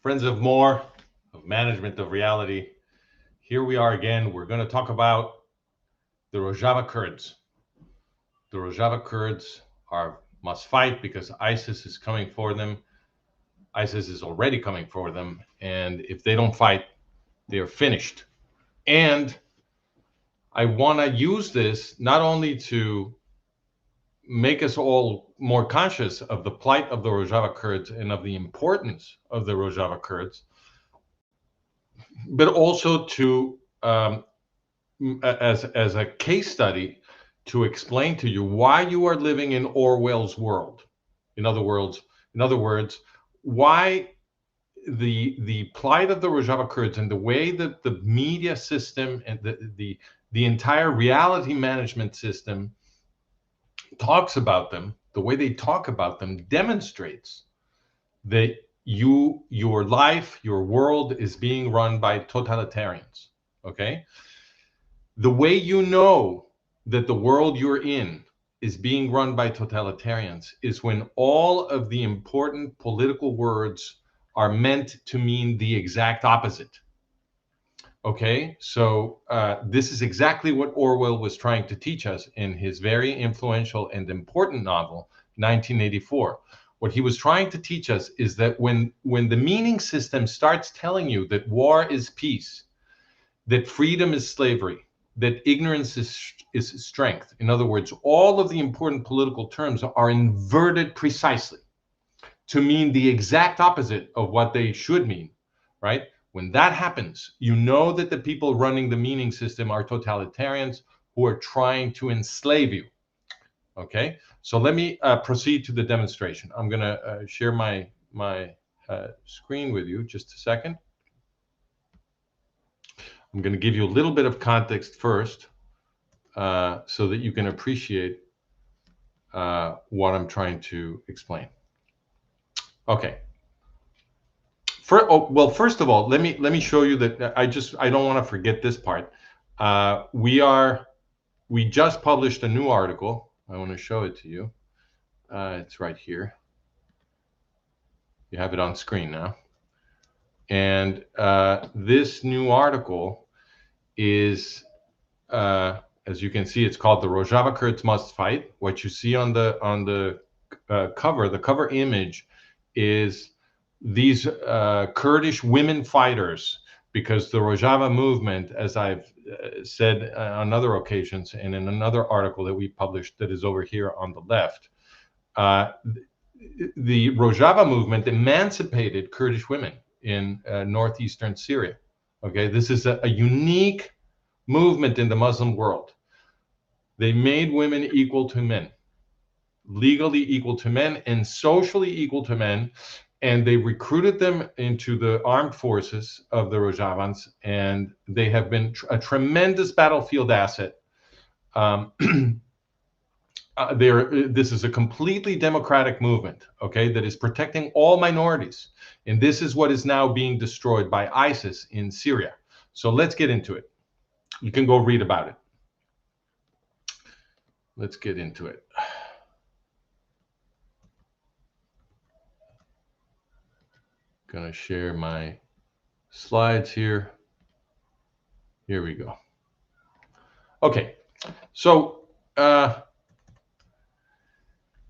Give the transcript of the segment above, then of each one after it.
Friends of more, of management of reality. Here we are again. We're going to talk about the Rojava Kurds. The Rojava Kurds must fight because ISIS is coming for them. ISIS is already coming for them. And if they don't fight, they are finished. And I want to use this not only to make us all more conscious of the plight of the Rojava Kurds and of the importance of the Rojava Kurds, but also to as a case study to explain to you why you are living in Orwell's world. In other words, why the plight of the Rojava Kurds and the way that the media system and the entire reality management system talks about them, the way they talk about them demonstrates that your life, your world is being run by totalitarians. Okay? The way you know that the world you're in is being run by totalitarians is when all of the important political words are meant to mean the exact opposite. Okay, so this is exactly what Orwell was trying to teach us in his very influential and important novel, 1984. What he was trying to teach us is that when the meaning system starts telling you that war is peace, that freedom is slavery, that ignorance is strength. In other words, all of the important political terms are inverted precisely to mean the exact opposite of what they should mean, right? When that happens, you know that the people running the meaning system are totalitarians who are trying to enslave you. Okay, so let me proceed to the demonstration. I'm going to share my screen with you just a second. I'm going to give you a little bit of context first so that you can appreciate what I'm trying to explain. Okay. First of all, let me show you that I don't want to forget this part. We just published a new article. I want to show it to you. It's right here. You have it on screen now. And this new article is, as you can see, it's called "The Rojava Kurds Must Fight." What you see on the cover image is these Kurdish women fighters, because the Rojava movement, as I've said on other occasions and in another article that we published that is over here on the left, the Rojava movement emancipated Kurdish women in northeastern Syria. Okay, this is a unique movement in the Muslim world. They made women equal to men, legally equal to men and socially equal to men, and they recruited them into the armed forces of the Rojavans, and they have been a tremendous battlefield asset. This is a completely democratic movement, okay, that is protecting all minorities, and this is what is now being destroyed by ISIS in Syria. So let's get into it. You can go read about it. Let's get into it. Gonna share my slides here. Here we go. Okay, so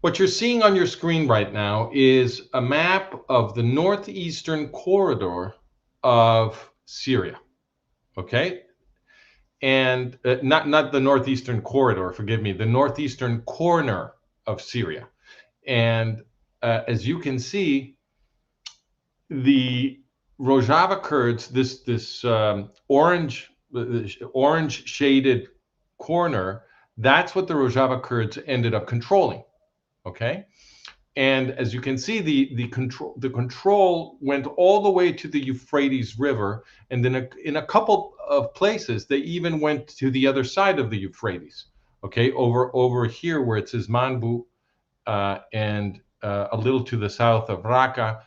what you're seeing on your screen right now is a map of the northeastern corridor of Syria. Okay, and not the northeastern corridor, forgive me, the northeastern corner of Syria. And as you can see, the Rojava Kurds, this orange shaded corner, that's what the Rojava Kurds ended up controlling. Okay, and as you can see, the control went all the way to the Euphrates River, and then in a couple of places they even went to the other side of the Euphrates. Okay, over here where it says Manbu, and a little to the south of Raqqa.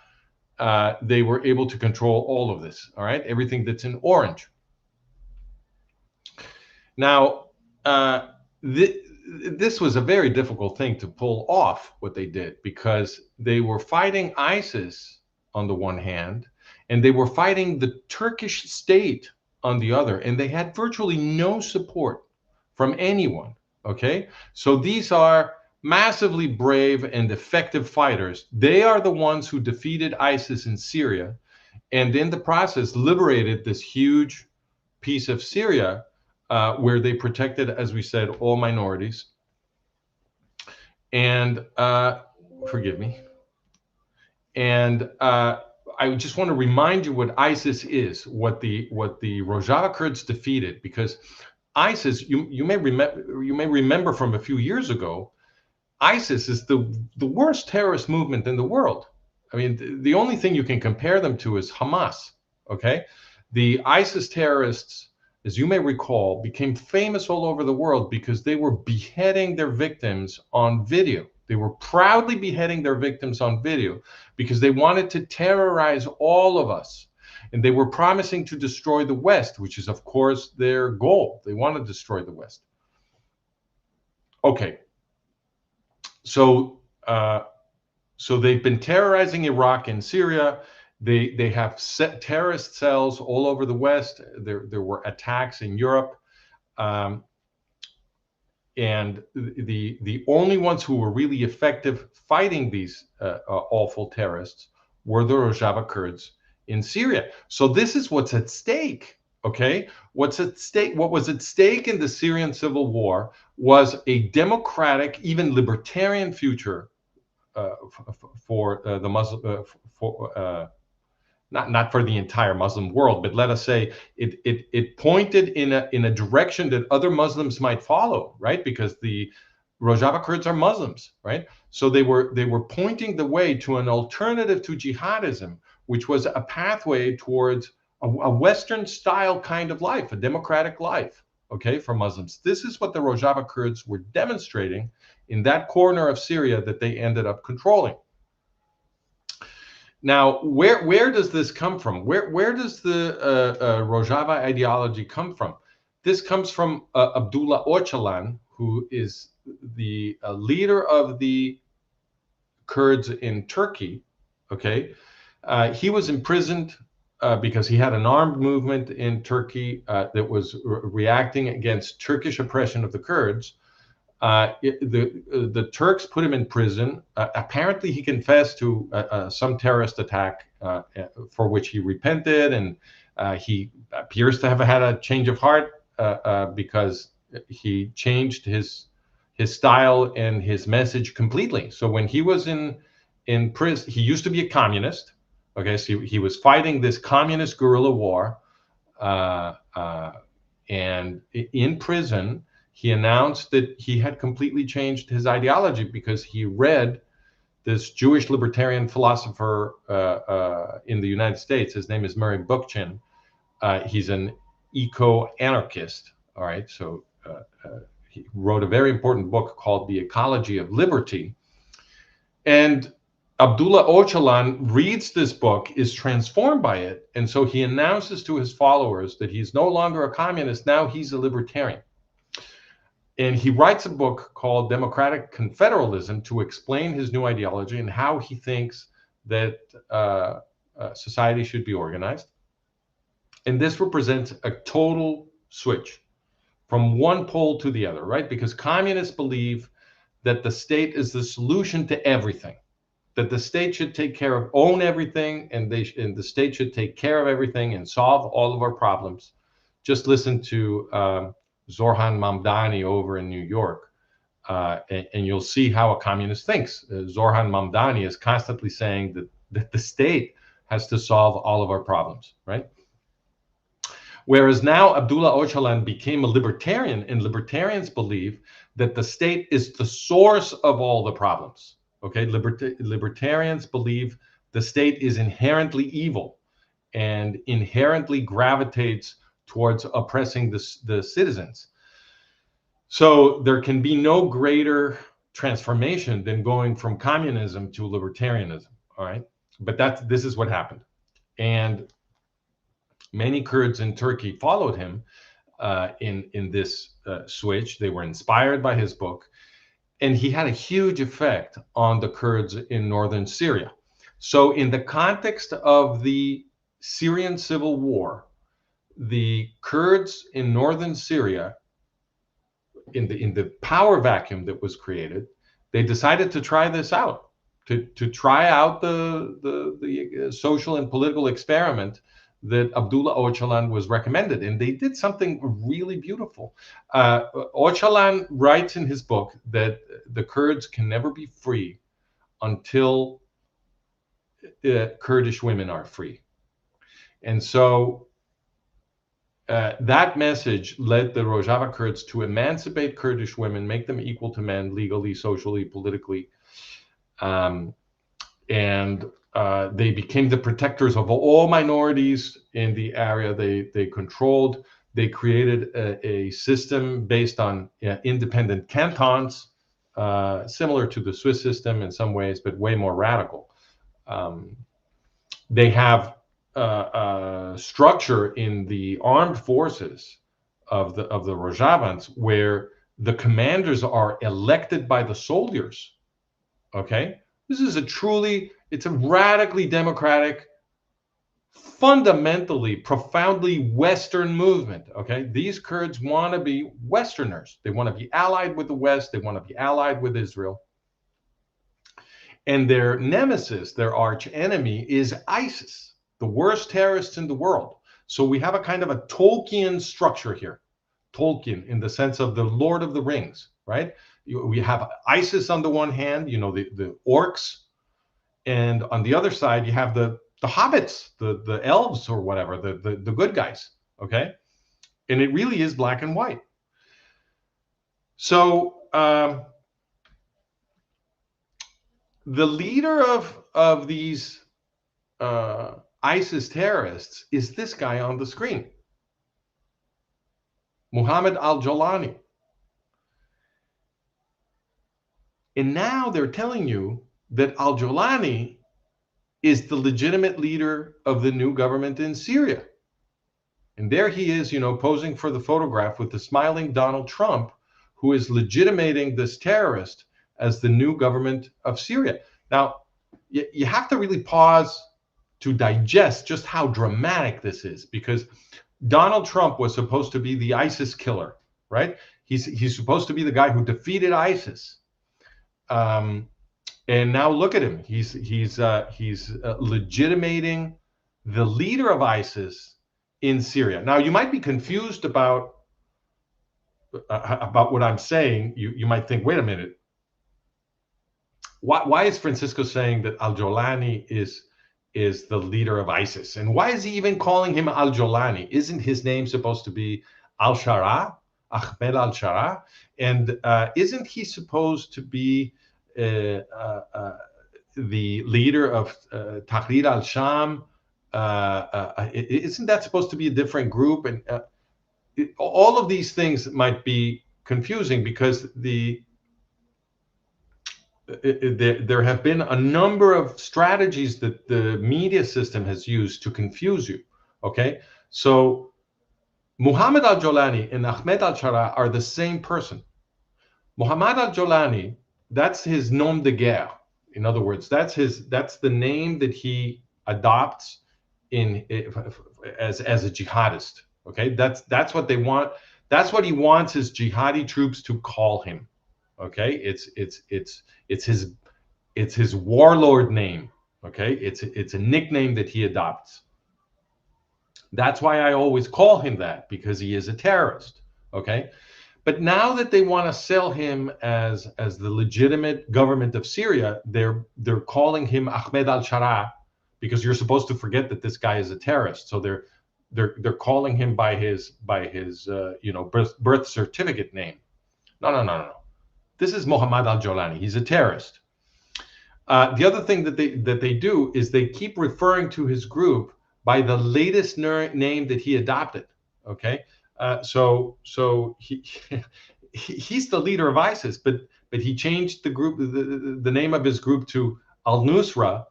They were able to control all of this, all right? Everything that's in orange. Now, this was a very difficult thing to pull off, what they did, because they were fighting ISIS on the one hand, and they were fighting the Turkish state on the other, and they had virtually no support from anyone. Okay, so these are massively brave and effective fighters. They are the ones who defeated ISIS in Syria, and in the process liberated this huge piece of Syria, where they protected, as we said, all minorities. And forgive me. And I just want to remind you what ISIS is, what the Rojava Kurds defeated, because ISIS, you may remember from a few years ago, ISIS is the worst terrorist movement in the world. I mean, the only thing you can compare them to is Hamas. Okay, the ISIS terrorists, as you may recall, became famous all over the world because they were beheading their victims on video. They were proudly beheading their victims on video because they wanted to terrorize all of us. And they were promising to destroy the West, which is, of course, their goal. They want to destroy the West. Okay. So they've been terrorizing Iraq and Syria. They have set terrorist cells all over the West. There were attacks in Europe. And the only ones who were really effective fighting these awful terrorists were the Rojava Kurds in Syria. So this is what's at stake. Okay, what's at stake? What was at stake in the Syrian civil war was a democratic, even libertarian future for the Muslim, not for the entire Muslim world, but let us say it pointed in a direction that other Muslims might follow, right? Because the Rojava Kurds are Muslims, right? So they were pointing the way to an alternative to jihadism, which was a pathway towards a Western style kind of life, a democratic life, okay, for Muslims. This is what the Rojava Kurds were demonstrating in that corner of Syria that they ended up controlling. Now, where does this come from? Where does the Rojava ideology come from? This comes from Abdullah Öcalan, who is the leader of the Kurds in Turkey. Okay, he was imprisoned because he had an armed movement in Turkey that was reacting against Turkish oppression of the Kurds. The Turks put him in prison. Apparently, he confessed to some terrorist attack for which he repented, and he appears to have had a change of heart because he changed his style and his message completely. So when he was in prison, he used to be a communist. Okay, so he was fighting this communist guerrilla war, and in prison, he announced that he had completely changed his ideology because he read this Jewish libertarian philosopher in the United States. His name is Murray Bookchin. He's an eco-anarchist. All right, so he wrote a very important book called The Ecology of Liberty. And Abdullah Öcalan reads this book, is transformed by it, and so he announces to his followers that he's no longer a communist, now he's a libertarian. And he writes a book called Democratic Confederalism to explain his new ideology and how he thinks that society should be organized. And this represents a total switch from one pole to the other, right? Because communists believe that the state is the solution to everything, that the state should take care of, own everything, and the state should take care of everything and solve all of our problems. Just listen to Zorhan Mamdani over in New York, and you'll see how a communist thinks. Zorhan Mamdani is constantly saying that the state has to solve all of our problems, right? Whereas now Abdullah Öcalan became a libertarian, and libertarians believe that the state is the source of all the problems. Okay, libertarians believe the state is inherently evil and inherently gravitates towards oppressing the citizens. So there can be no greater transformation than going from communism to libertarianism. All right, but this is what happened, and many Kurds in Turkey followed him in this switch. They were inspired by his book, and he had a huge effect on the Kurds in northern Syria. So in the context of the Syrian civil war, the Kurds in northern Syria, in the power vacuum that was created, they decided to try this out, to try out the social and political experiment that Abdullah Öcalan was recommended, and they did something really beautiful. Öcalan writes in his book that the Kurds can never be free until Kurdish women are free, and so that message led the Rojava Kurds to emancipate Kurdish women, make them equal to men legally, socially, politically, and they became the protectors of all minorities in the area they controlled. They created a system based on independent cantons, similar to the Swiss system in some ways, but way more radical. They have structure in the armed forces of the Rojavans where the commanders are elected by the soldiers. Okay, this is it's a radically democratic, fundamentally, profoundly Western movement. Okay, these Kurds want to be Westerners. They want to be allied with the West. They want to be allied with Israel. And their nemesis, their arch enemy, is ISIS, the worst terrorists in the world. So we have a kind of a Tolkien structure here. Tolkien in the sense of the Lord of the Rings, right? We have ISIS on the one hand, the orcs, and on the other side you have the hobbits, the elves or whatever, the good guys, okay? And it really is black and white. So the leader of these ISIS terrorists is this guy on the screen, Muhammad al-Jawlani. And now they're telling you that al-Jawlani is the legitimate leader of the new government in Syria. And there he is, posing for the photograph with the smiling Donald Trump, who is legitimating this terrorist as the new government of Syria. Now, you have to really pause to digest just how dramatic this is, because Donald Trump was supposed to be the ISIS killer, right? He's supposed to be the guy who defeated ISIS. And now look at him. He's legitimating the leader of ISIS in Syria. Now, you might be confused about what I'm saying. You might think, wait a minute. Why is Francisco saying that al-Jawlani is the leader of ISIS? And why is he even calling him al-Jawlani? Isn't his name supposed to be al-Shara, Ahmed al-Shara? And isn't he supposed to be the leader of Tahrir al-Sham? Isn't that supposed to be a different group? And all of these things might be confusing because there have been a number of strategies that the media system has used to confuse you. Okay, so Muhammad al-Jawlani and Ahmed al-Shara are the same person. Muhammad al-Jawlani, that's his nom de guerre. In other words, that's the name that he adopts as a jihadist. Okay, that's what they want. That's what he wants his jihadi troops to call him. Okay, it's his warlord name. Okay, it's a nickname that he adopts. That's why I always call him that, because he is a terrorist. Okay, but now that they want to sell him as the legitimate government of Syria, they're calling him Ahmed al-Shara, because you're supposed to forget that this guy is a terrorist. So they're calling him by his birth certificate name. No. This is Muhammad al-Jawlani. He's a terrorist. The other thing that they do is they keep referring to his group by the latest name that he adopted. Okay, so he's the leader of ISIS, but he changed the name of his group to al-Nusra.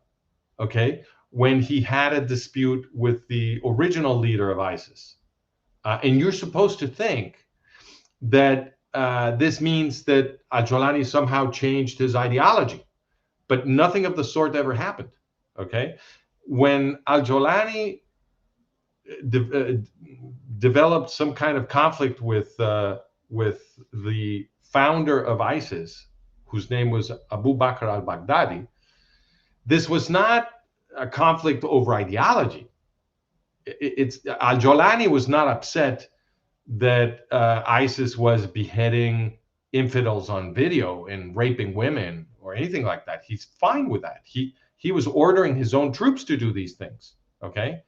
Okay, when he had a dispute with the original leader of ISIS, and you're supposed to think that this means that al-Jawlani somehow changed his ideology, but nothing of the sort ever happened. Okay, when al-Jawlani developed some kind of conflict with the founder of ISIS, whose name was Abu Bakr al-Baghdadi. This was not a conflict over ideology. It's al-Jolani was not upset that ISIS was beheading infidels on video and raping women or anything like that. He's fine with that. He was ordering his own troops to do these things. Okay.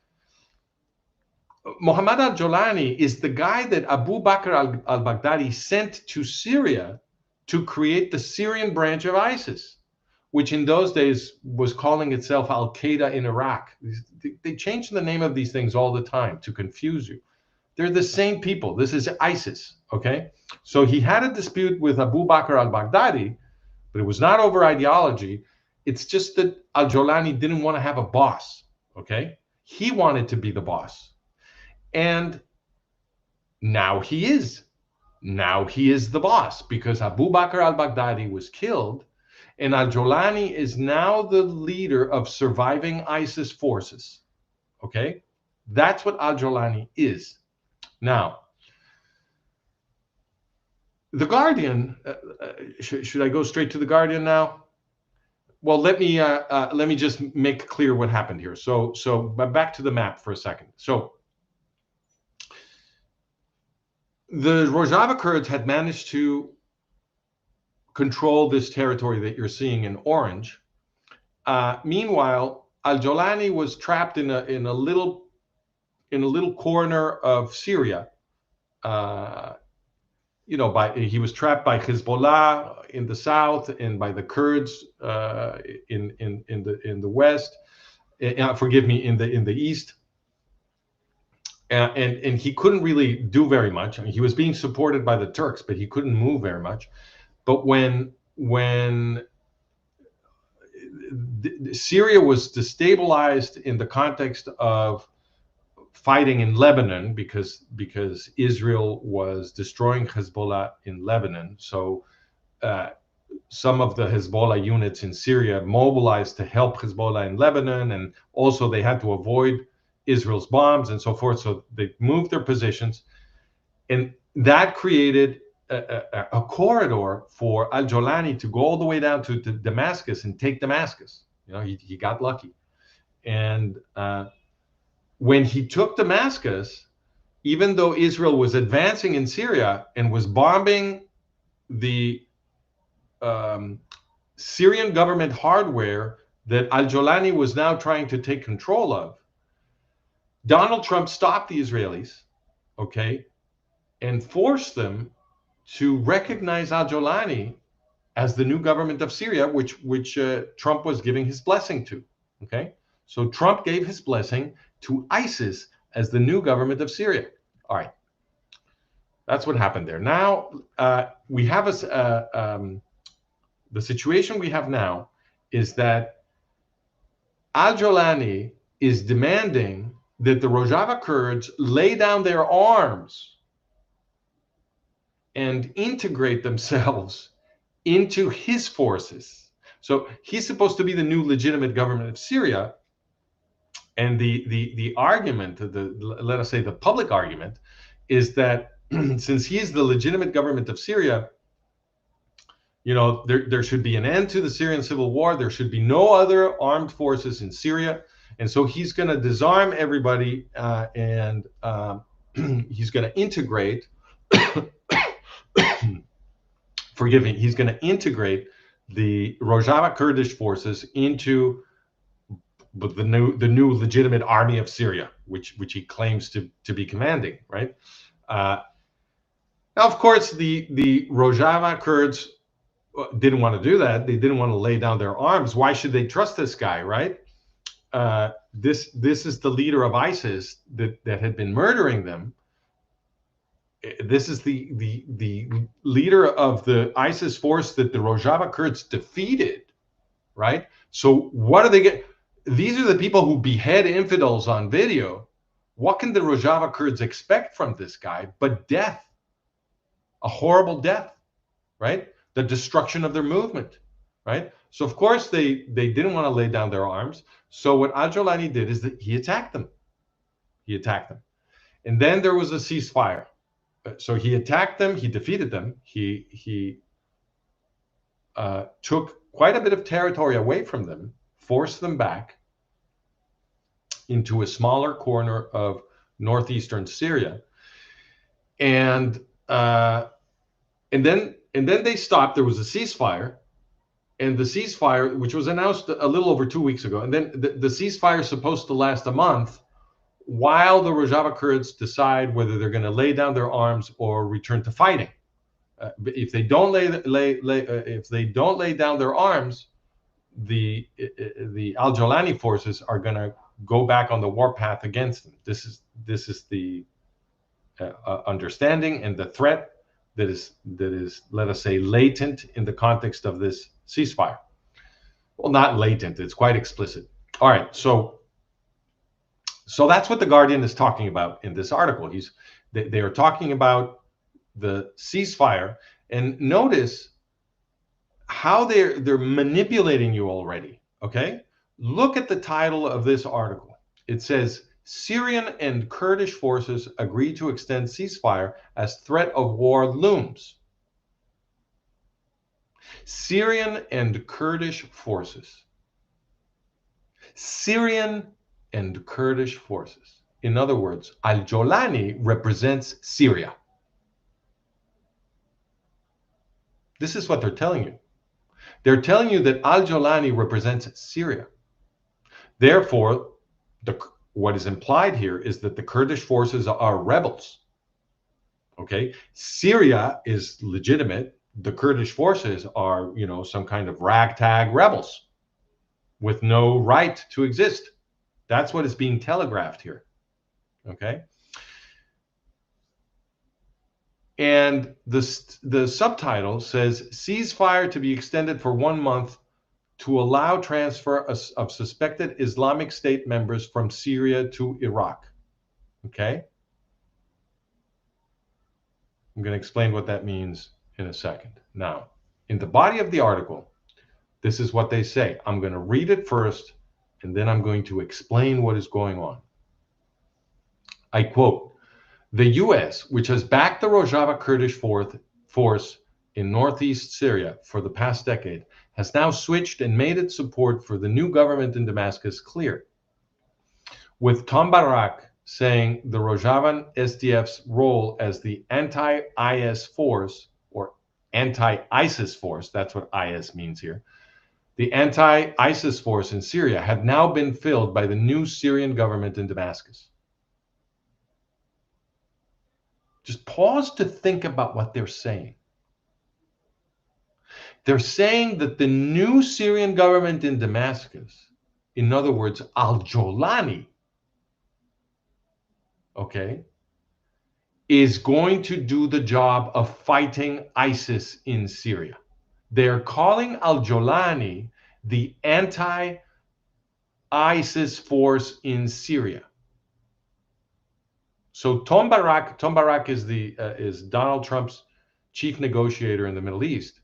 Muhammad al-Jolani is the guy that Abu Bakr al-Baghdadi sent to Syria to create the Syrian branch of ISIS, which in those days was calling itself Al-Qaeda in Iraq. They change the name of these things all the time to confuse you. They're the same people. This is ISIS, okay? So he had a dispute with Abu Bakr al-Baghdadi, but it was not over ideology. It's just that al-Jolani didn't want to have a boss, okay? He wanted to be the boss. And now he is. Now he is the boss because Abu Bakr al-Baghdadi was killed, and al-Jolani is now the leader of surviving ISIS forces, okay? That's what al-Jolani is. Now, The Guardian, should I go straight to The Guardian now? Well, let me just make clear what happened here. So back to the map for a second. So the Rojava Kurds had managed to control this territory that you're seeing in orange. Meanwhile, al-Jolani was trapped in a little corner of Syria. He was trapped by Hezbollah in the south and by the Kurds in the west. Forgive me, in the east. And he couldn't really do very much. I mean, he was being supported by the Turks, but he couldn't move very much. But when Syria was destabilized in the context of fighting in Lebanon, because Israel was destroying Hezbollah in Lebanon, so some of the Hezbollah units in Syria mobilized to help Hezbollah in Lebanon, and also they had to avoid Israel's bombs and so forth. So they moved their positions, and that created a corridor for al-Jolani to go all the way down to Damascus and take Damascus. He got lucky. And when he took Damascus, even though Israel was advancing in Syria and was bombing the Syrian government hardware that al-Jolani was now trying to take control of, Donald Trump stopped the Israelis, okay, and forced them to recognize al-Jolani as the new government of Syria, which Trump was giving his blessing to, okay? So Trump gave his blessing to ISIS as the new government of Syria. All right, that's what happened there. Now we have the situation we have now is that al-Jolani is demanding that the Rojava Kurds lay down their arms and integrate themselves into his forces. So he's supposed to be the new legitimate government of Syria. And the argument, let us say the public argument, is that since he is the legitimate government of Syria, there should be an end to the Syrian civil war. There should be no other armed forces in Syria. And so he's going to disarm everybody and he's going to integrate, forgive me, he's going to integrate the Rojava Kurdish forces into the new legitimate army of Syria, which he claims to be commanding, right? Now, of course, the Rojava Kurds didn't want to do that. They didn't want to lay down their arms. Why should they trust this guy, right? This is the leader of ISIS that had been murdering them. This is the leader of the ISIS force that the Rojava Kurds defeated, right? So what do they get? These are the people who behead infidels on video. What can the Rojava Kurds expect from this guy but death? A horrible death, right? The destruction of their movement, right? So of course they didn't want to lay down their arms. So what al-Jolani did is that he attacked them. He attacked them. And then there was a ceasefire. So he attacked them. He defeated them. He took quite a bit of territory away from them, forced them back into a smaller corner of northeastern Syria, and then they stopped. There was a ceasefire, and the ceasefire, which was announced a little over 2 weeks ago, and then the ceasefire is supposed to last a month, while the Rojava Kurds decide whether they're going to lay down their arms or return to fighting. If they don't if they don't lay down their arms, the Al-Jolani forces are going to go back on the warpath against them. This is the understanding and the threat that is, let us say, latent in the context of this ceasefire. Well, not latent; it's quite explicit. All right, so that's what the Guardian is talking about in this article. They are talking about the ceasefire, and notice how they're manipulating you already. Okay, look at the title of this article. It says Syrian and Kurdish forces agree to extend ceasefire as threat of war looms. Syrian and Kurdish forces. Syrian and Kurdish forces. In other words, Al-Jolani represents Syria. This is what they're telling you. They're telling you that Al-Jolani represents Syria. Therefore, what is implied here is that the Kurdish forces are rebels. Okay, Syria is legitimate. The Kurdish forces are, some kind of ragtag rebels with no right to exist. That's what is being telegraphed here. Okay. And the subtitle says ceasefire to be extended for 1 month to allow transfer of suspected Islamic State members from Syria to Iraq. Okay. I'm going to explain what that means in a second. Now, in the body of the article, this is what they say. I'm going to read it first, and then I'm going to explain what is going on. I quote, "The U.S., which has backed the Rojava Kurdish force in northeast Syria for the past decade, has now switched and made its support for the new government in Damascus clear. With Tom Barak saying the Rojavan SDF's role as the anti-IS force, or anti-ISIS force, that's what IS means here, the anti-ISIS force in Syria had now been filled by the new Syrian government in Damascus." Just pause to think about what they're saying. They're saying that the new Syrian government in Damascus, in other words, Al-Jolani, okay, is going to do the job of fighting ISIS in Syria. They're calling Al-Jolani the anti-ISIS force in Syria. So Tom Barak is Donald Trump's chief negotiator in the Middle East.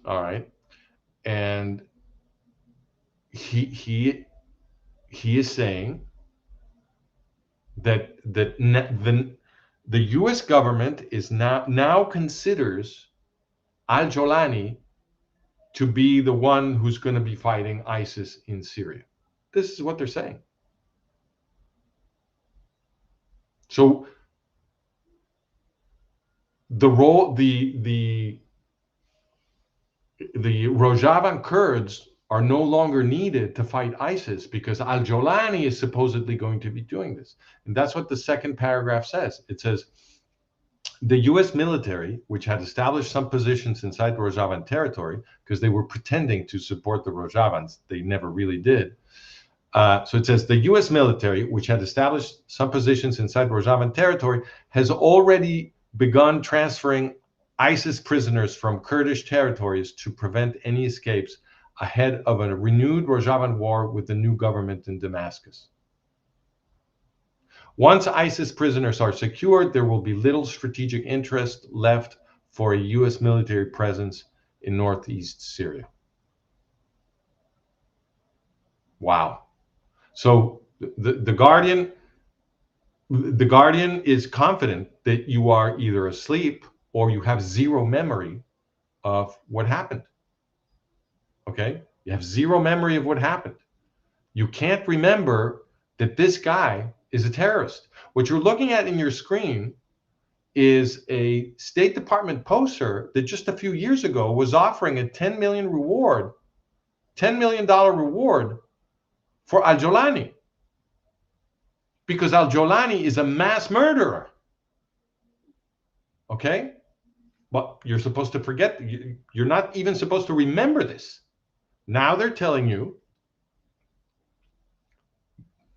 All right, and he is saying that the U.S. government is now considers Al-Jolani to be the one who's going to be fighting ISIS in Syria. This is what they're saying. So the Rojavan Kurds are no longer needed to fight ISIS because Al-Jolani is supposedly going to be doing this. And that's what the second paragraph says. It says, the U.S. military, which had established some positions inside Rojavan territory, because they were pretending to support the Rojavans, they never really did. So it says, the U.S. military, which had established some positions inside Rojavan territory, has already begun transferring ISIS prisoners from Kurdish territories to prevent any escapes ahead of a renewed Rojavan war with the new government in Damascus. Once ISIS prisoners are secured, there will be little strategic interest left for a U.S. military presence in northeast Syria. Wow. So the Guardian The Guardian is confident that you are either asleep or you have zero memory of what happened. Okay? You have zero memory of what happened. You can't remember that this guy is a terrorist. What you're looking at in your screen is a State Department poster that just a few years ago was offering a $10 million reward for Al-Jolani, because Al-Jolani is a mass murderer. Okay? But you're supposed to forget, you're not even supposed to remember this. Now they're telling you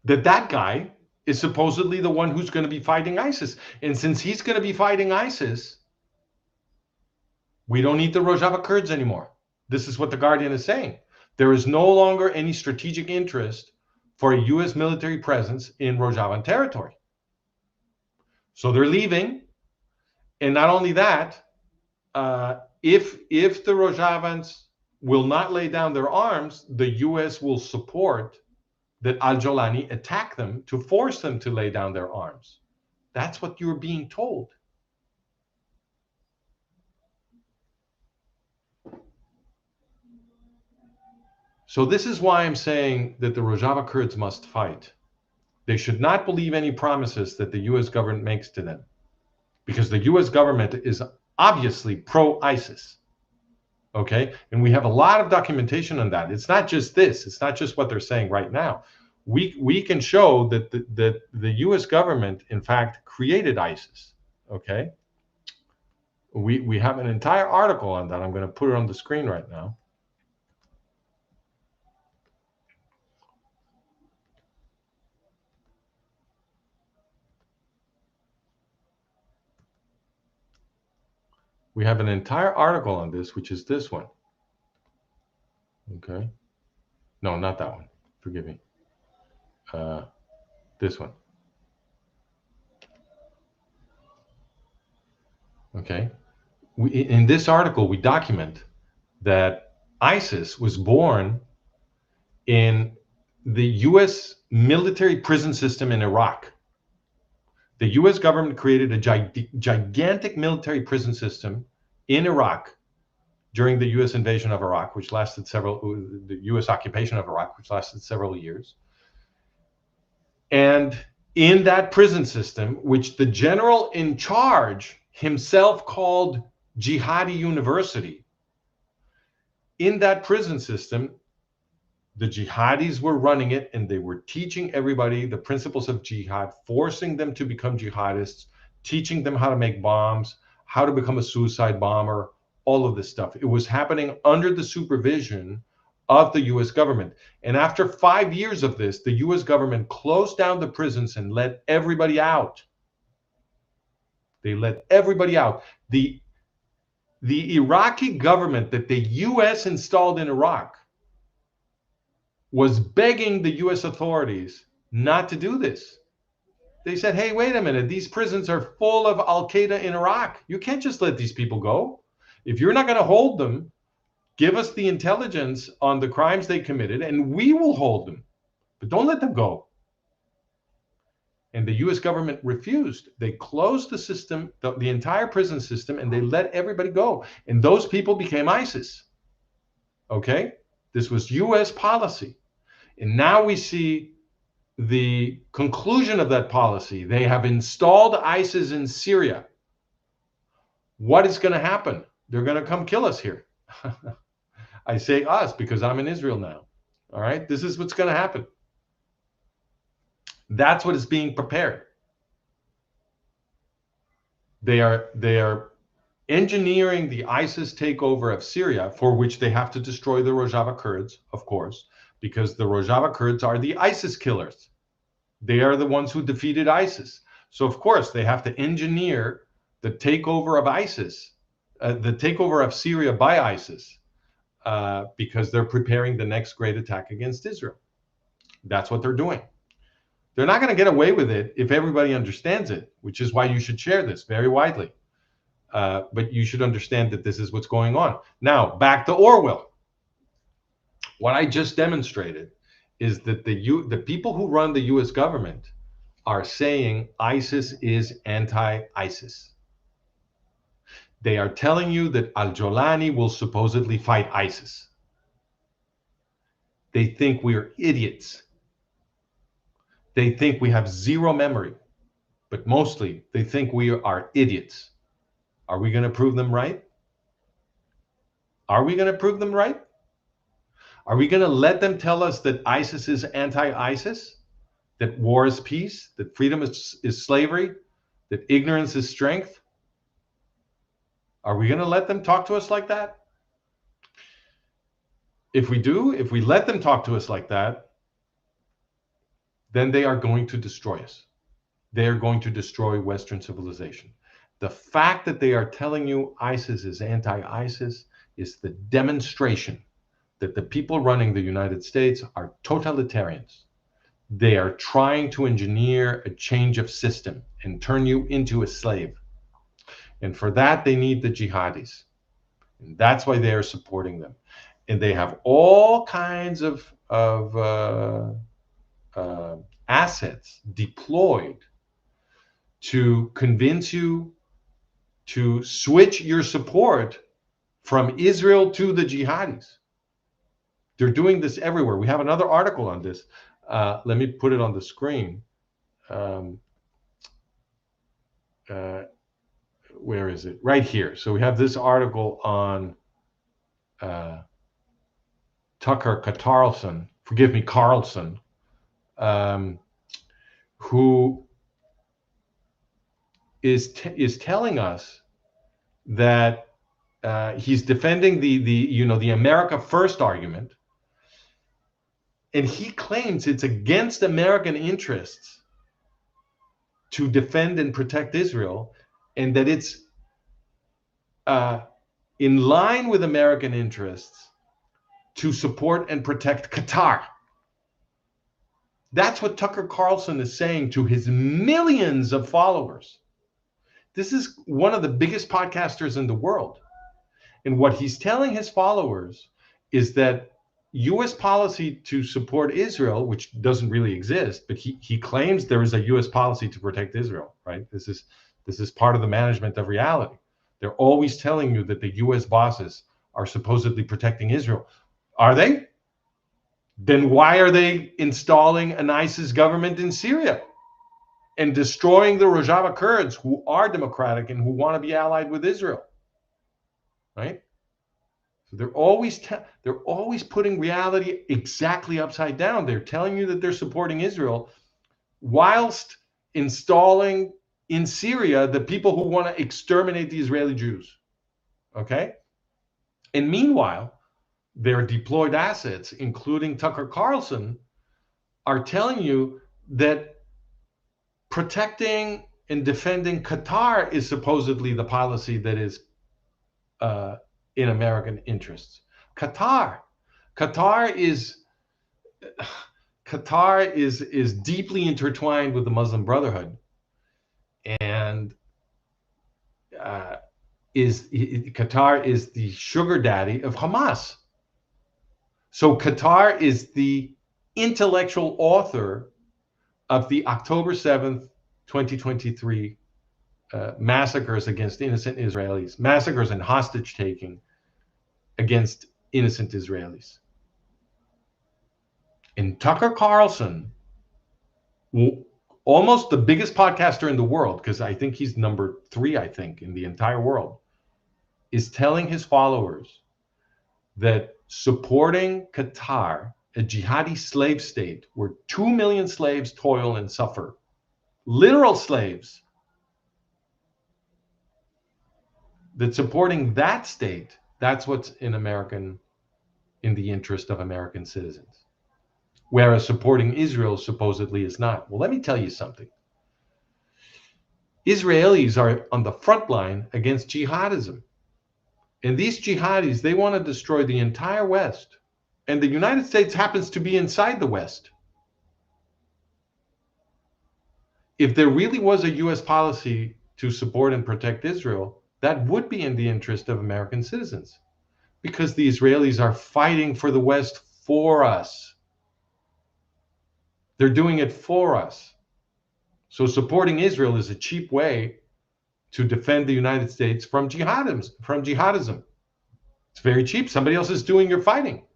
that that guy is supposedly the one who's going to be fighting ISIS. And since he's going to be fighting ISIS, we don't need the Rojava Kurds anymore. This is what the Guardian is saying. There is no longer any strategic interest for a U.S. military presence in Rojavan territory. So they're leaving. And not only that, if the Rojavans will not lay down their arms, the U.S. will support that Al-Jolani attack them to force them to lay down their arms. That's what you're being told. So this is why I'm saying that the Rojava Kurds must fight. They should not believe any promises that the U.S. government makes to them, because the U.S. government is obviously pro-ISIS. Okay? And we have a lot of documentation on that. It's not just this. It's not just what they're saying right now. We can show that the U.S. government, in fact, created ISIS. Okay? We have an entire article on that. I'm going to put it on the screen right now. We have an entire article on this, which is this one. Okay. No, not that one. Forgive me. This one. Okay. In this article, we document that ISIS was born in the U.S. military prison system in Iraq. The U.S. government created a gigantic military prison system in Iraq during the U.S. invasion of Iraq, which lasted the U.S. occupation of Iraq, which lasted several years. And in that prison system, which the general in charge himself called Jihadi University, in that prison system, the jihadis were running it, and they were teaching everybody the principles of jihad, forcing them to become jihadists, teaching them how to make bombs, how to become a suicide bomber, all of this stuff. It was happening under the supervision of the U.S. government. And after 5 years of this, the U.S. government closed down the prisons and let everybody out. They let everybody out. The Iraqi government that the U.S. installed in Iraq was begging the U.S. authorities not to do this. They said, hey, wait a minute, these prisons are full of Al-Qaeda in Iraq. You can't just let these people go. If you're not going to hold them, give us the intelligence on the crimes they committed, and we will hold them. But don't let them go. And the U.S. government refused. They closed the system, the entire prison system, and they let everybody go. And those people became ISIS. Okay? This was U.S. policy. And now we see the conclusion of that policy. They have installed ISIS in Syria. What is going to happen? They're going to come kill us here. I say us because I'm in Israel now. All right? This is what's going to happen. That's what is being prepared. They are engineering the ISIS takeover of Syria, for which they have to destroy the Rojava Kurds, of course, because the Rojava Kurds are the ISIS killers. They are the ones who defeated ISIS. So, of course, they have to engineer the takeover of ISIS, the takeover of Syria by ISIS, because they're preparing the next great attack against Israel. That's what they're doing. They're not going to get away with it if everybody understands it, which is why you should share this very widely. But you should understand that this is what's going on. Now, back to Orwell. What I just demonstrated is that the people who run the U.S. government are saying ISIS is anti-ISIS. They are telling you that al-Jolani will supposedly fight ISIS. They think we are idiots. They think we have zero memory, but mostly they think we are idiots. Are we going to prove them right? Are we going to prove them right? Are we going to let them tell us that ISIS is anti-ISIS? That war is peace? That freedom is slavery? That ignorance is strength? Are we going to let them talk to us like that? If we do, if we let them talk to us like that, then they are going to destroy us. They are going to destroy Western civilization. The fact that they are telling you ISIS is anti-ISIS is the demonstration that the people running the United States are totalitarians. They are trying to engineer a change of system and turn you into a slave. And for that, they need the jihadis. And that's why they are supporting them. And they have all kinds of assets deployed to convince you to switch your support from Israel to the jihadis. They're doing this everywhere. We have another article on this. Let me put it on the screen. Where is it? Right here. So we have this article on Tucker Carlson, Carlson, who is telling us that he's defending the America First argument, and he claims it's against American interests to defend and protect Israel, and that it's in line with American interests to support and protect Qatar. That's what Tucker Carlson is saying to his millions of followers. This is one of the biggest podcasters in the world. And what he's telling his followers is that U.S. policy to support Israel, which doesn't really exist, but he claims there is a U.S. policy to protect Israel, right? This is part of the management of reality. They're always telling you that the U.S. bosses are supposedly protecting Israel. Are they? Then why are they installing an ISIS government in Syria and destroying the Rojava Kurds, who are democratic and who want to be allied with Israel? Right? So they're always putting reality exactly upside down. They're telling you that they're supporting Israel whilst installing in Syria the people who want to exterminate the Israeli Jews. Okay? And meanwhile, their deployed assets, including Tucker Carlson, are telling you that protecting and defending Qatar is supposedly the policy that is in American interests. Qatar is deeply intertwined with the Muslim Brotherhood, and Qatar is the sugar daddy of Hamas. So Qatar is the intellectual author of the October 7th, 2023 massacres against innocent Israelis, massacres and hostage taking against innocent Israelis. And Tucker Carlson, almost the biggest podcaster in the world, because I think he's number 3, I think, in the entire world, is telling his followers that supporting Qatar, a jihadi slave state where 2 million slaves toil and suffer, literal slaves, that supporting that state, that's what's in the interest of American citizens. Whereas supporting Israel supposedly is not. Well, let me tell you something. Israelis are on the front line against jihadism. And these jihadis, they want to destroy the entire West. And the United States happens to be inside the West. If there really was a U.S. policy to support and protect Israel, that would be in the interest of American citizens, because the Israelis are fighting for the West for us. They're doing it for us. So supporting Israel is a cheap way to defend the United States from jihadism. It's very cheap. Somebody else is doing your fighting.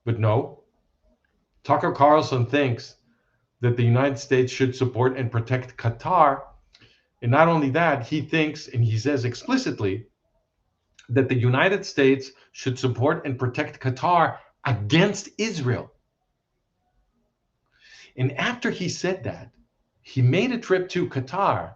But no, Tucker Carlson thinks that the United States should support and protect Qatar. And not only that, he thinks, and he says explicitly, that the United States should support and protect Qatar against Israel. And after he said that, he made a trip to Qatar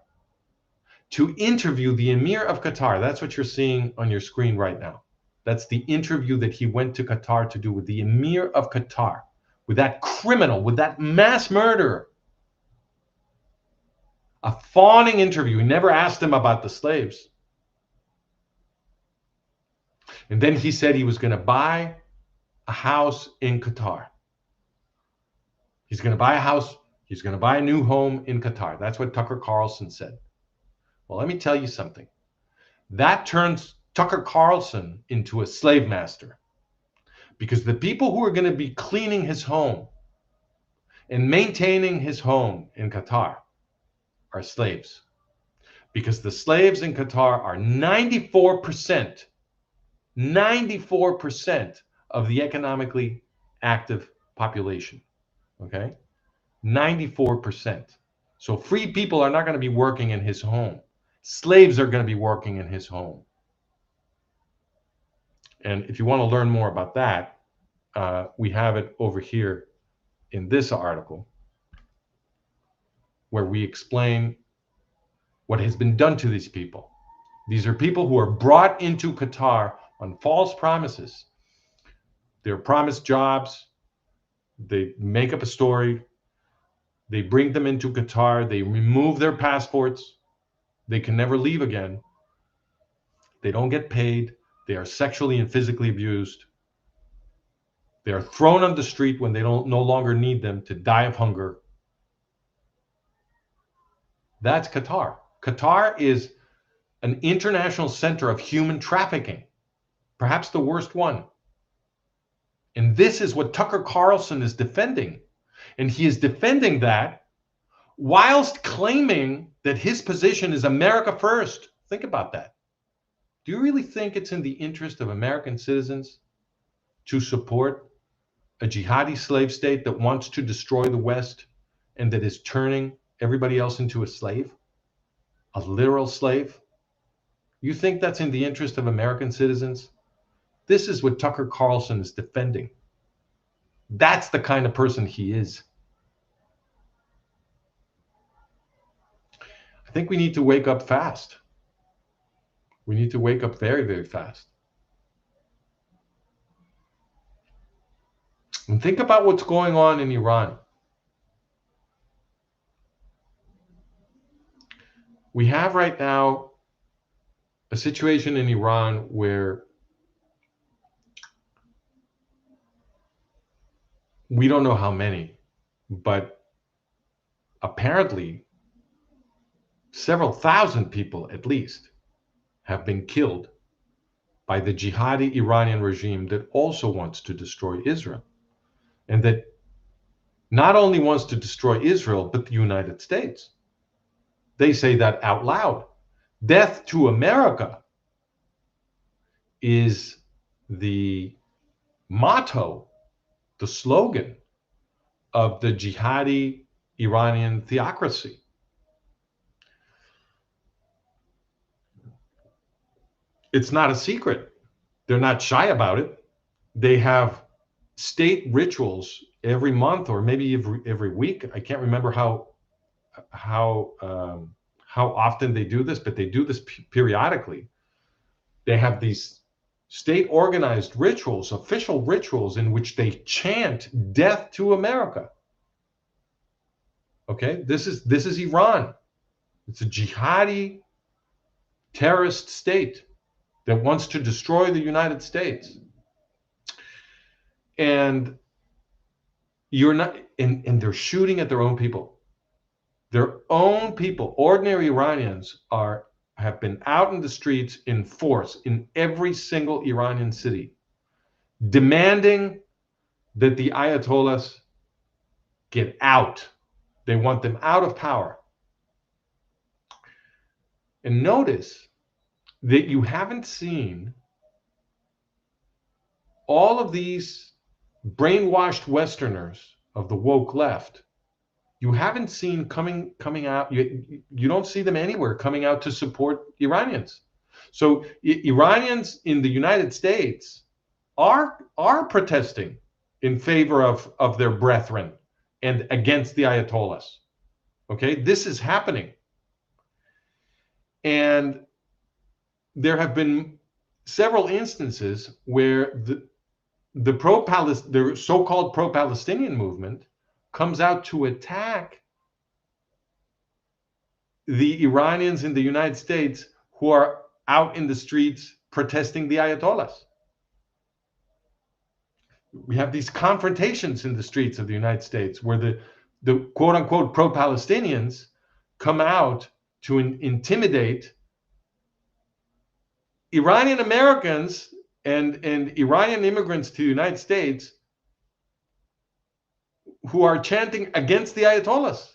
to interview the Emir of Qatar. That's what you're seeing on your screen right now. That's the interview that he went to Qatar to do with the Emir of Qatar, with that criminal, with that mass murderer. A fawning interview. He never asked him about the slaves. And then he said he was going to buy a house in Qatar. He's going to buy a house. He's going to buy a new home in Qatar. That's what Tucker Carlson said. Well, let me tell you something. That turns Tucker Carlson into a slave master, because the people who are going to be cleaning his home and maintaining his home in Qatar are slaves, because the slaves in Qatar are 94% of the economically active population. Okay? 94%. So free people are not going to be working in his home. Slaves are going to be working in his home. And if you want to learn more about that, we have it over here in this article, where we explain what has been done to these people. These are people who are brought into Qatar on false promises. They're promised jobs. They make up a story. They bring them into Qatar. They remove their passports. They can never leave again. They don't get paid. They are sexually and physically abused. They are thrown on the street when they no longer need them, to die of hunger. That's Qatar. Qatar is an international center of human trafficking, perhaps the worst one. And this is what Tucker Carlson is defending. And he is defending that whilst claiming that his position is America first. Think about that. Do you really think it's in the interest of American citizens to support a jihadi slave state that wants to destroy the West and that is turning everybody else into a slave, a literal slave? You think that's in the interest of American citizens? This is what Tucker Carlson is defending. That's the kind of person he is. I think we need to wake up fast. We need to wake up very, very fast. And think about what's going on in Iran. We have right now a situation in Iran where we don't know how many, but apparently several thousand people at least have been killed by the jihadi Iranian regime that also wants to destroy Israel, and that not only wants to destroy Israel, but the United States. They say that out loud. Death to America is the motto, the slogan of the jihadi Iranian theocracy. It's not a secret. They're not shy about it. They have state rituals every month, or maybe every week. I can't remember how often they do this, but they do this periodically. They have these state organized rituals, official rituals, in which they chant death to America. Okay, this is Iran. It's a jihadi terrorist state that wants to destroy the United States. And you're not, and they're shooting at their own people. Their own people, ordinary Iranians, have been out in the streets in force in every single Iranian city, demanding that the Ayatollahs get out, They want them out of power. And notice that you haven't seen all of these brainwashed Westerners of the woke left. You haven't seen coming out. You don't see them anywhere coming out to support Iranians. So Iranians in the United States are protesting in favor of their brethren and against the Ayatollahs. Okay, this is happening, and there have been several instances where the so-called pro-Palestinian movement comes out to attack the Iranians in the United States who are out in the streets protesting the Ayatollahs. We have these confrontations in the streets of the United States where the quote unquote pro-Palestinians come out to intimidate Iranian Americans and Iranian immigrants to the United States who are chanting against the Ayatollahs.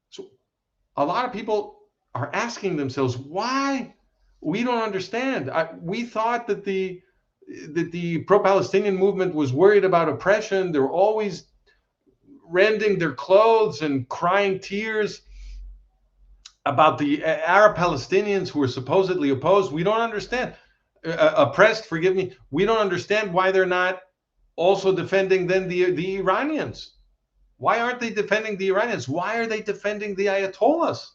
So a lot of people are asking themselves, why? We don't understand. We thought that the pro-Palestinian movement was worried about oppression. They're always rending their clothes and crying tears about the Arab Palestinians who are supposedly opposed. We don't understand. Oppressed, forgive me. We don't understand why they're not also defending then the Iranians. Why aren't they defending the Iranians? Why are they defending the Ayatollahs?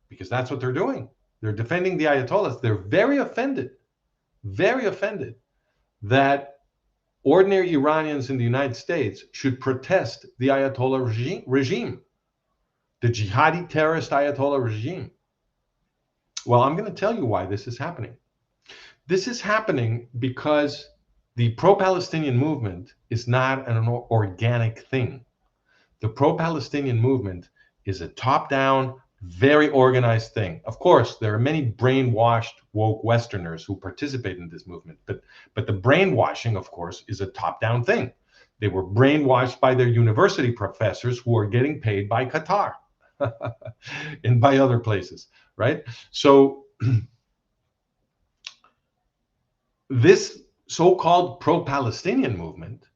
Because that's what they're doing. They're defending the Ayatollahs. They're very offended that ordinary Iranians in the United States should protest the Ayatollah regime, the jihadi terrorist Ayatollah regime. Well, I'm going to tell you why this is happening. This is happening because the pro-Palestinian movement is not an organic thing. The pro-Palestinian movement is a top-down, very organized thing. Of course, there are many brainwashed woke Westerners who participate in this movement, but the brainwashing, of course, is a top-down thing. They were brainwashed by their university professors who are getting paid by Qatar and by other places, right? So this so-called pro-Palestinian movement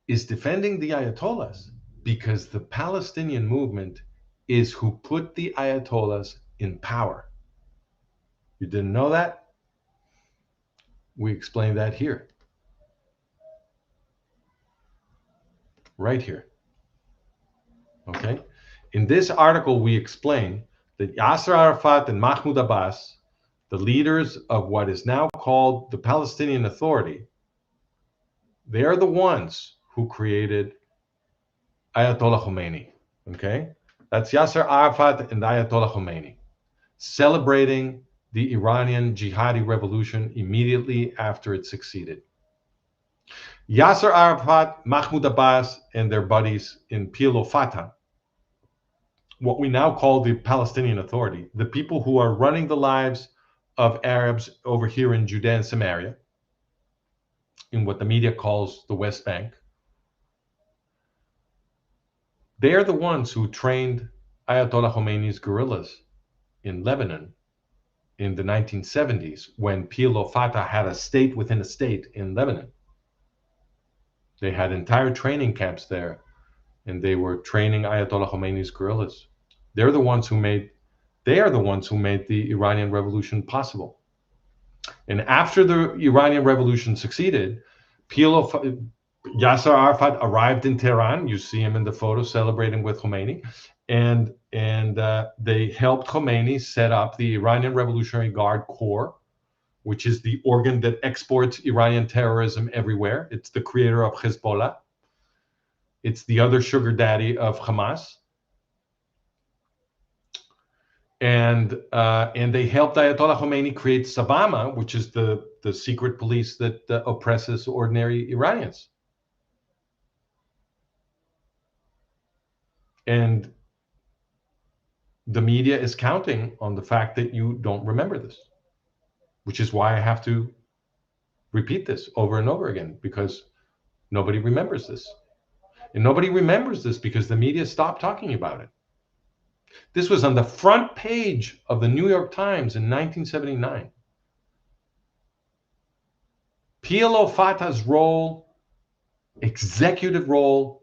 is defending the Ayatollahs because the Palestinian movement is who put the Ayatollahs in power. You didn't know that? We explain that here. Right here. Okay? In this article, we explain that Yasser Arafat and Mahmoud Abbas, the leaders of what is now called the Palestinian Authority, they are the ones who created Ayatollah Khomeini. Okay? That's Yasser Arafat and Ayatollah Khomeini, celebrating the Iranian jihadi revolution immediately after it succeeded. Yasser Arafat, Mahmoud Abbas, and their buddies in PLO Fatah, what we now call the Palestinian Authority, the people who are running the lives of Arabs over here in Judea and Samaria, in what the media calls the West Bank, they are the ones who trained Ayatollah Khomeini's guerrillas in Lebanon in the 1970s when PLO Fatah had a state within a state in Lebanon. They had entire training camps there, and they were training Ayatollah Khomeini's guerrillas. They are the ones who made the Iranian Revolution possible. And after the Iranian Revolution succeeded, Yasser Arafat arrived in Tehran. You see him in the photo celebrating with Khomeini, and they helped Khomeini set up the Iranian Revolutionary Guard Corps, which is the organ that exports Iranian terrorism everywhere. It's the creator of Hezbollah. It's the other sugar daddy of Hamas. And they helped Ayatollah Khomeini create Sabama, which is the secret police that oppresses ordinary Iranians. And the media is counting on the fact that you don't remember this, which is why I have to repeat this over and over again, because nobody remembers this. And nobody remembers this because the media stopped talking about it. This was on the front page of the New York Times in 1979. PLO Fatah's role, executive role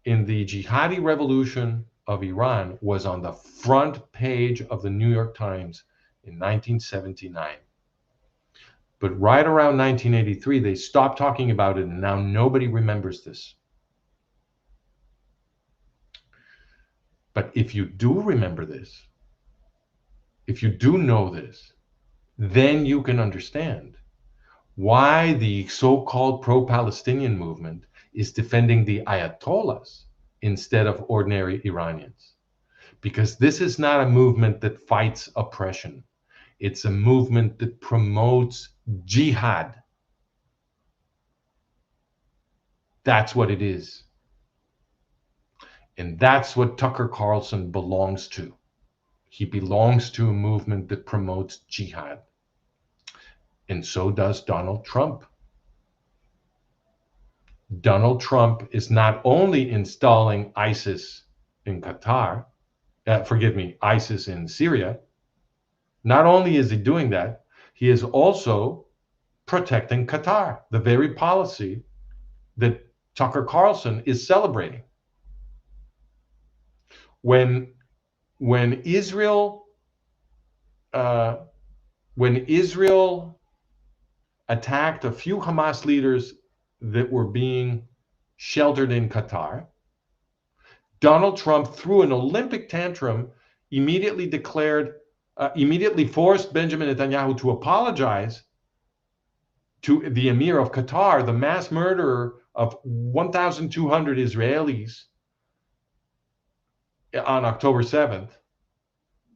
in the jihadi revolution of Iran was on the front page of the New York Times in 1979. But right around 1983, they stopped talking about it, and now nobody remembers this. But if you do remember this, if you do know this, then you can understand why the so-called pro-Palestinian movement is defending the Ayatollahs instead of ordinary Iranians. Because this is not a movement that fights oppression. It's a movement that promotes jihad. That's what it is. And that's what Tucker Carlson belongs to. He belongs to a movement that promotes jihad. And so does Donald Trump. Donald Trump is not only installing ISIS in Qatar, ISIS in Syria. Not only is he doing that, he is also protecting Qatar, the very policy that Tucker Carlson is celebrating. When Israel attacked a few Hamas leaders that were being sheltered in Qatar, Donald Trump threw an Olympic tantrum, immediately forced Benjamin Netanyahu to apologize to the emir of Qatar, the mass murderer of 1,200 Israelis on October 7th.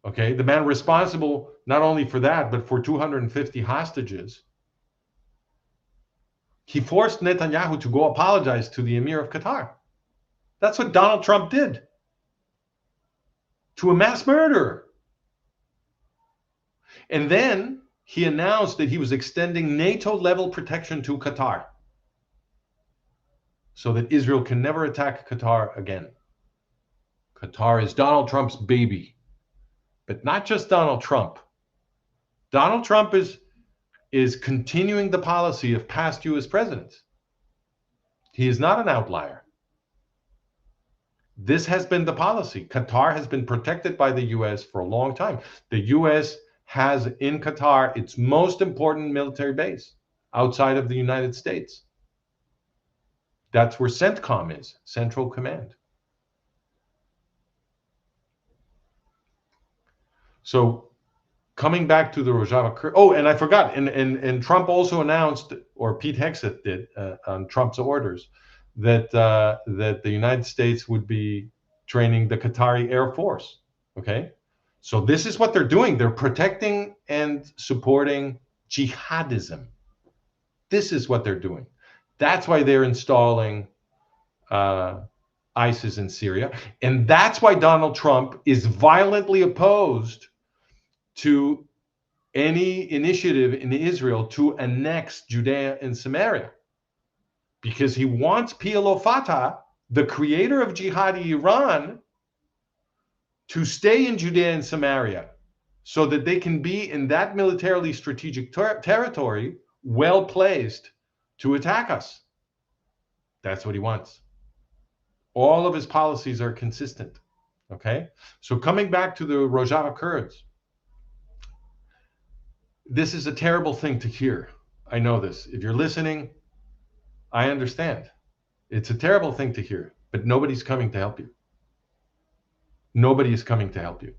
Okay, the man responsible not only for that, but for 250 hostages. He forced Netanyahu to go apologize to the emir of Qatar. That's what Donald Trump did to a mass murderer. And then he announced that he was extending NATO-level protection to Qatar so that Israel can never attack Qatar again. Qatar is Donald Trump's baby, but not just Donald Trump. Donald Trump is continuing the policy of past U.S. presidents. He is not an outlier. This has been the policy. Qatar has been protected by the U.S. for a long time. The U.S. has in Qatar its most important military base outside of the United States. That's where CENTCOM is, Central Command. So coming back to the Rojava Kurds. Oh, and I forgot, and Trump also announced, or Pete Hegseth did on Trump's orders, that the United States would be training the Qatari Air Force. Okay, so this is what they're doing. They're protecting and supporting jihadism. This is what they're doing. That's why they're installing ISIS in Syria, and that's why Donald Trump is violently opposed to any initiative in Israel to annex Judea and Samaria, because he wants PLO Fatah, the creator of jihadi Iran, to stay in Judea and Samaria so that they can be in that militarily strategic territory, well placed to attack us. That's what he wants. All of his policies are consistent. Okay, so coming back to the Rojava Kurds, this is a terrible thing to hear. I know this. If you're listening, I understand. It's a terrible thing to hear, but nobody's coming to help you. Nobody is coming to help you.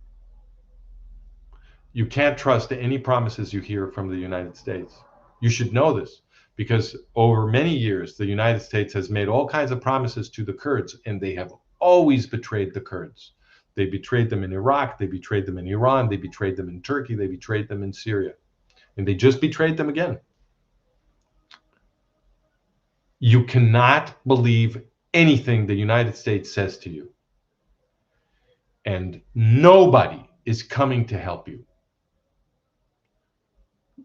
You can't trust any promises you hear from the United States. You should know this, because over many years, the United States has made all kinds of promises to the Kurds, and they have always betrayed the Kurds. They betrayed them in Iraq, they betrayed them in Iran, they betrayed them in Turkey, they betrayed them in Syria. And they just betrayed them again. You cannot believe anything the United States says to you. And nobody is coming to help you.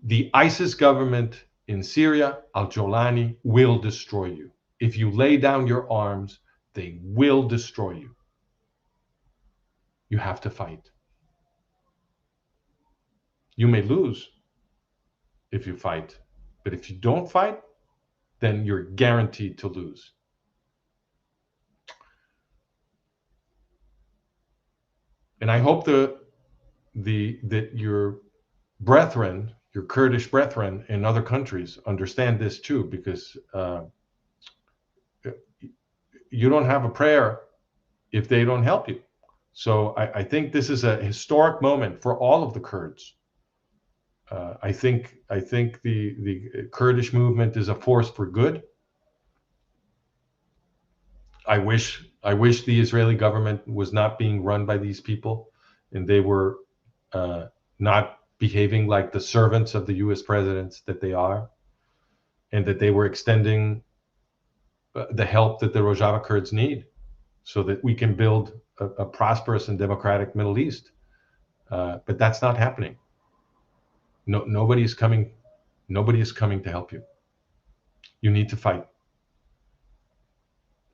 The ISIS government in Syria, al-Jolani, will destroy you. If you lay down your arms, They will destroy you. You have to fight. You may lose if you fight, but if you don't fight, then you're guaranteed to lose. And I hope that your brethren, your Kurdish brethren in other countries understand this too, because you don't have a prayer if they don't help you. So I think this is a historic moment for all of the Kurds. I think the Kurdish movement is a force for good. I wish the Israeli government was not being run by these people, and they were not behaving like the servants of the U.S. presidents that they are, and that they were extending the help that the Rojava Kurds need, so that we can build a prosperous and democratic Middle East. But that's not happening. No, nobody is coming to help you. You need to fight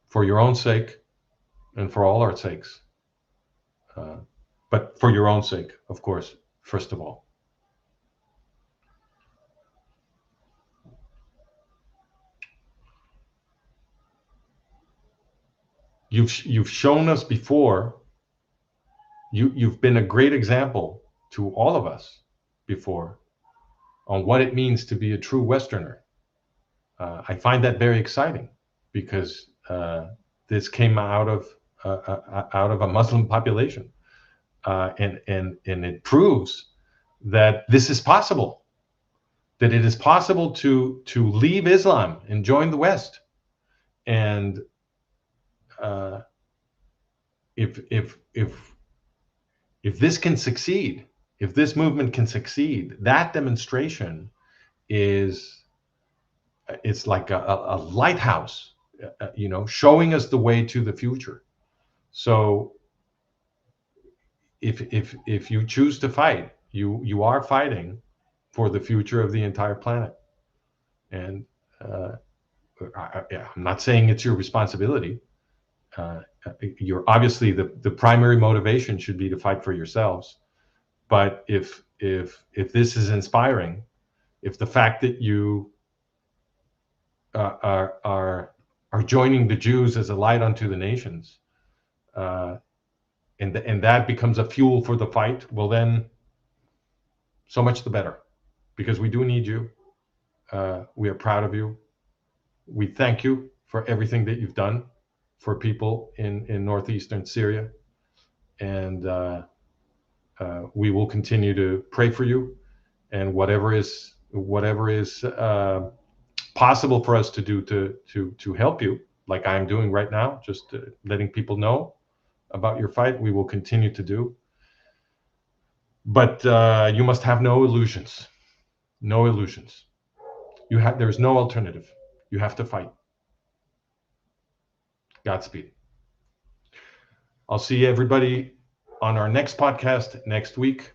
for your own sake and for all our sakes. But for your own sake, of course, first of all. You've shown us before. You've been a great example to all of us before on what it means to be a true Westerner. I find that very exciting, because this came out of a Muslim population, and it proves that this is possible. That it is possible to leave Islam and join the West, and if this can succeed, if this movement can succeed, that demonstration it's like a lighthouse, showing us the way to the future. So if you choose to fight, you are fighting for the future of the entire planet. And I'm not saying it's your responsibility. You're obviously the primary motivation should be to fight for yourselves. But if this is inspiring, if the fact that you are joining the Jews as a light unto the nations, and that becomes a fuel for the fight, well then, so much the better, because we do need you. We are proud of you. We thank you for everything that you've done for people in northeastern Syria, and we will continue to pray for you, and whatever is possible for us to do to help you, like I'm doing right now, just letting people know about your fight, we will continue to do. But you must have no illusions. No illusions. There's no alternative. You have to fight. Godspeed. I'll see everybody on our next podcast next week.